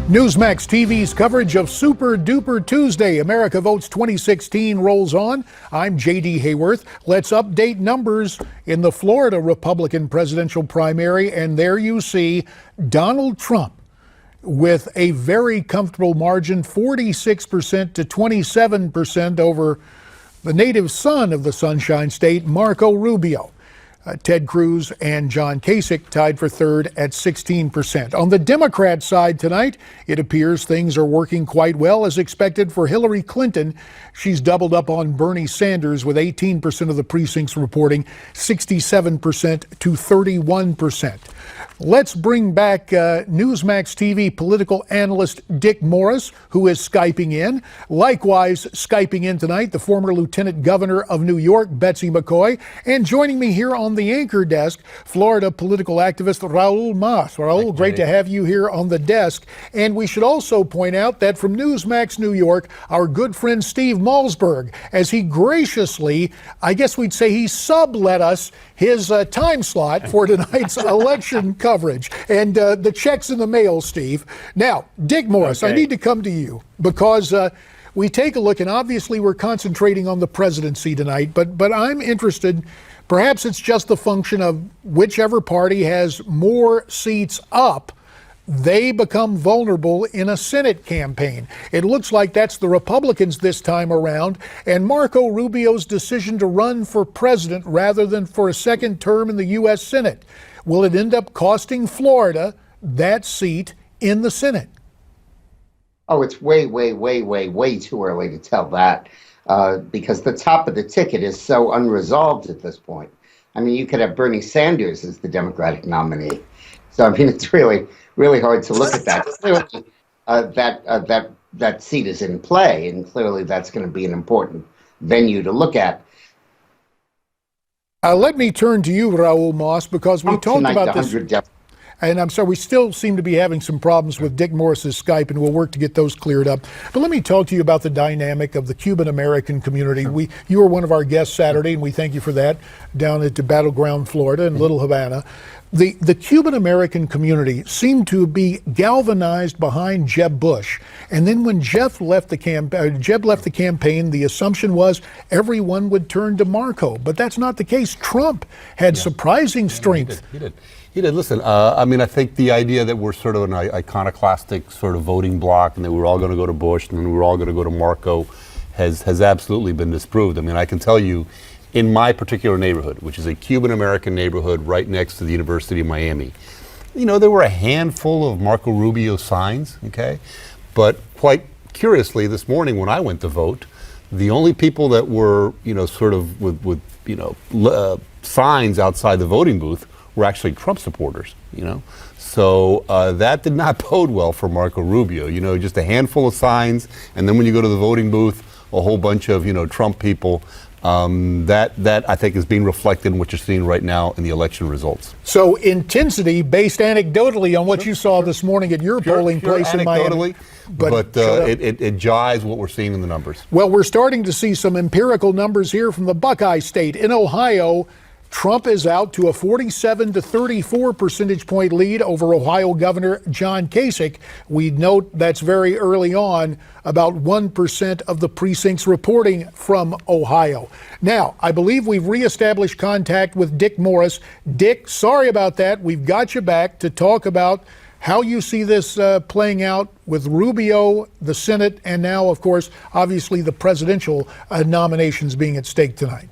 Newsmax TV's coverage of Super Duper Tuesday, America Votes 2016 rolls on. I'm J.D. Hayworth. Let's update numbers in the Florida Republican presidential primary. And there you see Donald Trump with a very comfortable margin, 46% to 27% over the native son of the Sunshine State, Marco Rubio. Ted Cruz and John Kasich tied for third at 16%. On the Democrat side tonight, it appears things are working quite well as expected for Hillary Clinton. She's doubled up on Bernie Sanders with 18% of the precincts reporting 67% to 31%. Let's bring back Newsmax TV political analyst Dick Morris, who is Skyping in. Likewise, Skyping in tonight, the former Lieutenant Governor of New York, Betsy McCaughey. And joining me here on the anchor desk, Florida political activist Raul Mas. Raul, great to have you here on the desk. And we should also point out that from Newsmax New York, our good friend Steve Malzberg, as he graciously, I guess we'd say he sublet us his time slot for tonight's election coverage. And the check's in the mail, Steve. Now, Dick Morris, I need to come to you because we take a look, and obviously we're concentrating on the presidency tonight, but I'm interested, perhaps it's just the function of whichever party has more seats up, they become vulnerable in a Senate campaign. It looks like that's the Republicans this time around, and Marco Rubio's decision to run for president rather than for a second term in the U.S. Senate. Will it end up costing Florida that seat in the Senate? Oh, it's way too early to tell that because the top of the ticket is so unresolved at this point. I mean, you could have Bernie Sanders as the Democratic nominee. So, I mean, it's really hard to look at that. Clearly, that seat is in play, and clearly that's going to be an important venue to look at. Let me turn to you, Raul Mas, because we talked about this. And I'm sorry, we still seem to be having some problems with Dick Morris's Skype, and we'll work to get those cleared up. But let me talk to you about the dynamic of the Cuban-American community. You were one of our guests Saturday, and we thank you for that, down at Battleground, Florida, in Little Havana. The Cuban-American community seemed to be galvanized behind Jeb Bush. And then when Jeb left the campaign, the assumption was everyone would turn to Marco. But that's not the case. Trump had surprising strength. He did. Listen, I mean, I think the idea that we're sort of an iconoclastic sort of voting bloc and that we're all going to go to Bush and we're all going to go to Marco has absolutely been disproved. I mean, I can tell you, in my particular neighborhood, which is a Cuban-American neighborhood right next to the University of Miami, you know, there were a handful of Marco Rubio signs, okay? But quite curiously, this morning when I went to vote, the only people that were, you know, sort of with signs outside the voting booth were actually Trump supporters, you know? So that did not bode well for Marco Rubio, you know, just a handful of signs, and then when you go to the voting booth, a whole bunch of, you know, Trump people. That I think is being reflected in what you're seeing right now in the election results. So intensity based anecdotally on what you saw this morning at your polling place in Miami. But it jives what we're seeing in the numbers. Well, we're starting to see some empirical numbers here from the Buckeye State. In Ohio, Trump is out to a 47 to 34 percentage point lead over Ohio Governor John Kasich. We note that's very early on, about 1% of the precincts reporting from Ohio. Now, I believe we've reestablished contact with Dick Morris. Dick, sorry about that. We've got you back to talk about how you see this playing out with Rubio, the Senate, and now, of course, obviously the presidential nominations being at stake tonight.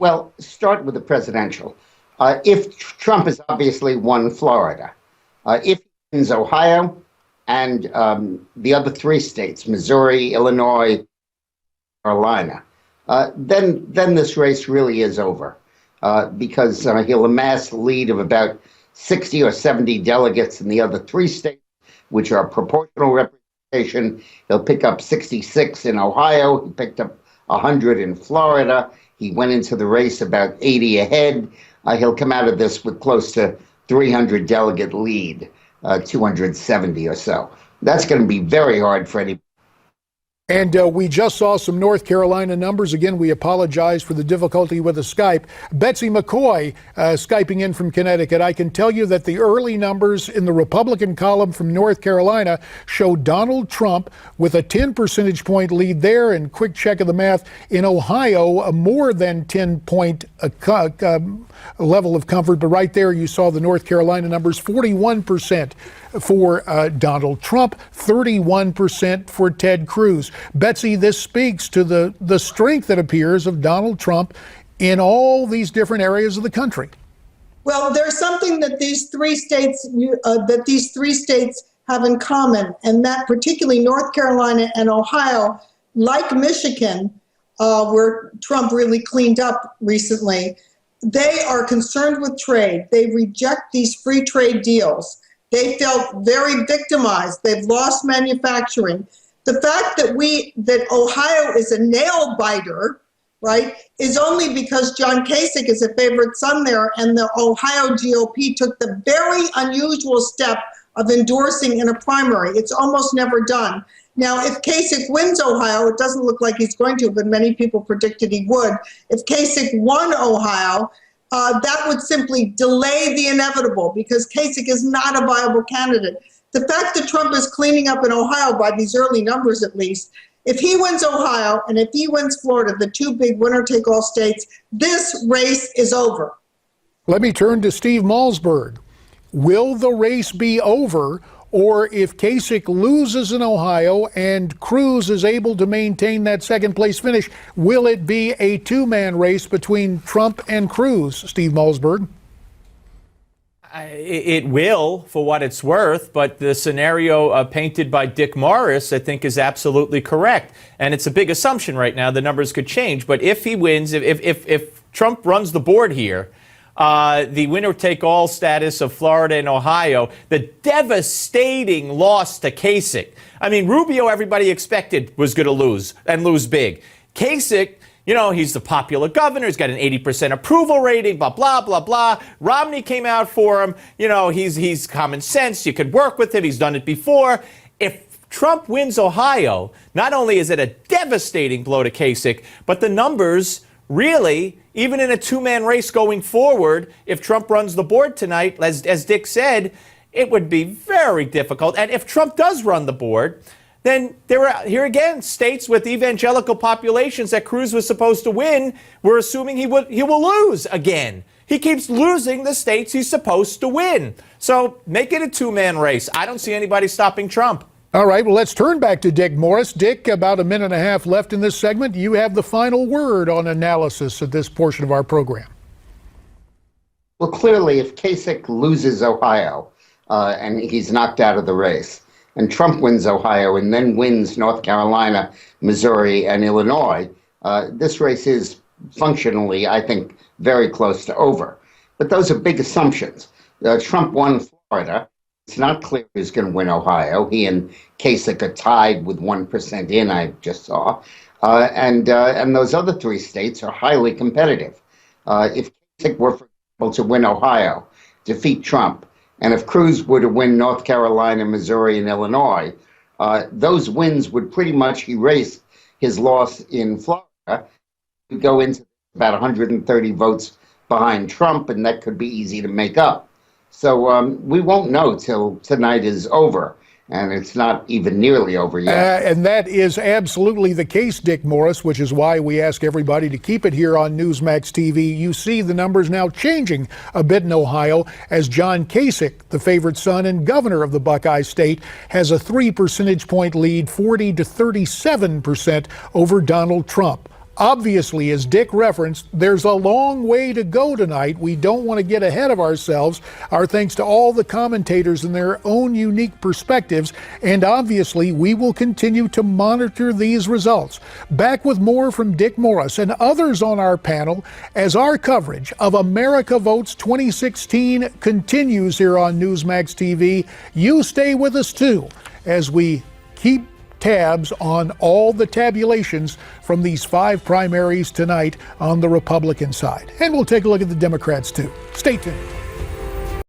Well, start with the presidential. If Trump has obviously won Florida, if he wins Ohio and the other three states, Missouri, Illinois, Carolina, then this race really is over because he'll amass a lead of about 60 or 70 delegates in the other three states, which are proportional representation. He'll pick up 66 in Ohio. He picked up 100 in Florida. He went into the race about 80 ahead. He'll come out of this with close to 300 delegate lead, 270 or so. That's going to be very hard for anybody And we just saw some North Carolina numbers. Again, we apologize for the difficulty with the Skype. Betsy McCaughey Skyping in from Connecticut. I can tell you that the early numbers in the Republican column from North Carolina show Donald Trump with a 10 percentage point lead there. And quick check of the math, in Ohio, a more than 10-point level of comfort. But right there, you saw the North Carolina numbers, 41% for Donald Trump, 31% for Ted Cruz. Betsy, this speaks to the strength, it appears, of Donald Trump in all these different areas of the country. Well, there's something that these three states have in common, and that particularly North Carolina and Ohio, like Michigan, where Trump really cleaned up recently, they are concerned with trade. They reject these free trade deals. They felt very victimized. They've lost manufacturing. The fact that Ohio is a nail biter, right, is only because John Kasich is a favorite son there, and the Ohio GOP took the very unusual step of endorsing in a primary. It's almost never done. Now, if Kasich wins Ohio, it doesn't look like he's going to, but many people predicted he would. If Kasich won Ohio, that would simply delay the inevitable because Kasich is not a viable candidate. The fact that Trump is cleaning up in Ohio, by these early numbers at least, if he wins Ohio and if he wins Florida, the two big winner-take-all states, this race is over. Let me turn to Steve Malzberg. Will the race be over, or if Kasich loses in Ohio and Cruz is able to maintain that second-place finish, will it be a two-man race between Trump and Cruz, Steve Malzberg? It will, for what it's worth, but the scenario painted by Dick Morris, I think, is absolutely correct. And it's a big assumption right now. The numbers could change. But if he wins, if Trump runs the board here, the winner-take-all status of Florida and Ohio, the devastating loss to Kasich. I mean, Rubio, everybody expected was going to lose, and lose big. Kasich, you know, he's the popular governor. He's got an 80% approval rating, blah, blah, blah, blah. Romney came out for him. You know, he's common sense. You could work with him. He's done it before. If Trump wins Ohio, not only is it a devastating blow to Kasich, but the numbers really, even in a two-man race going forward, if Trump runs the board tonight, as Dick said, it would be very difficult. And if Trump does run the board, then there are, here again, states with evangelical populations that Cruz was supposed to win, we're assuming he will lose again. He keeps losing the states he's supposed to win. So make it a two-man race. I don't see anybody stopping Trump. All right, well, let's turn back to Dick Morris. Dick, about a minute and a half left in this segment. You have the final word on analysis of this portion of our program. Well, clearly, if Kasich loses Ohio and he's knocked out of the race, and Trump wins Ohio and then wins North Carolina, Missouri, and Illinois, this race is functionally, I think, very close to over. But those are big assumptions. Trump won Florida. It's not clear who's going to win Ohio. He and Kasich are tied with 1% in, I just saw. And those other three states are highly competitive. If Kasich were, for example, to win Ohio, defeat Trump, and if Cruz were to win North Carolina, Missouri, and Illinois, those wins would pretty much erase his loss in Florida. We go into about 130 votes behind Trump, and that could be easy to make up. So we won't know till tonight is over, and it's not even nearly over yet. And that is absolutely the case, Dick Morris, which is why we ask everybody to keep it here on Newsmax TV. You see the numbers now changing a bit in Ohio as John Kasich, the favorite son and governor of the Buckeye State, has a 3 percentage point lead, 40 to 37% over Donald Trump. Obviously, as Dick referenced, there's a long way to go tonight. We don't want to get ahead of ourselves. Our thanks to all the commentators and their own unique perspectives. And obviously, we will continue to monitor these results. Back with more from Dick Morris and others on our panel as our coverage of America Votes 2016 continues here on Newsmax TV. You stay with us too as we keep tabs on all the tabulations from these 5 primaries tonight on the Republican side. And we'll take a look at the Democrats too. Stay tuned.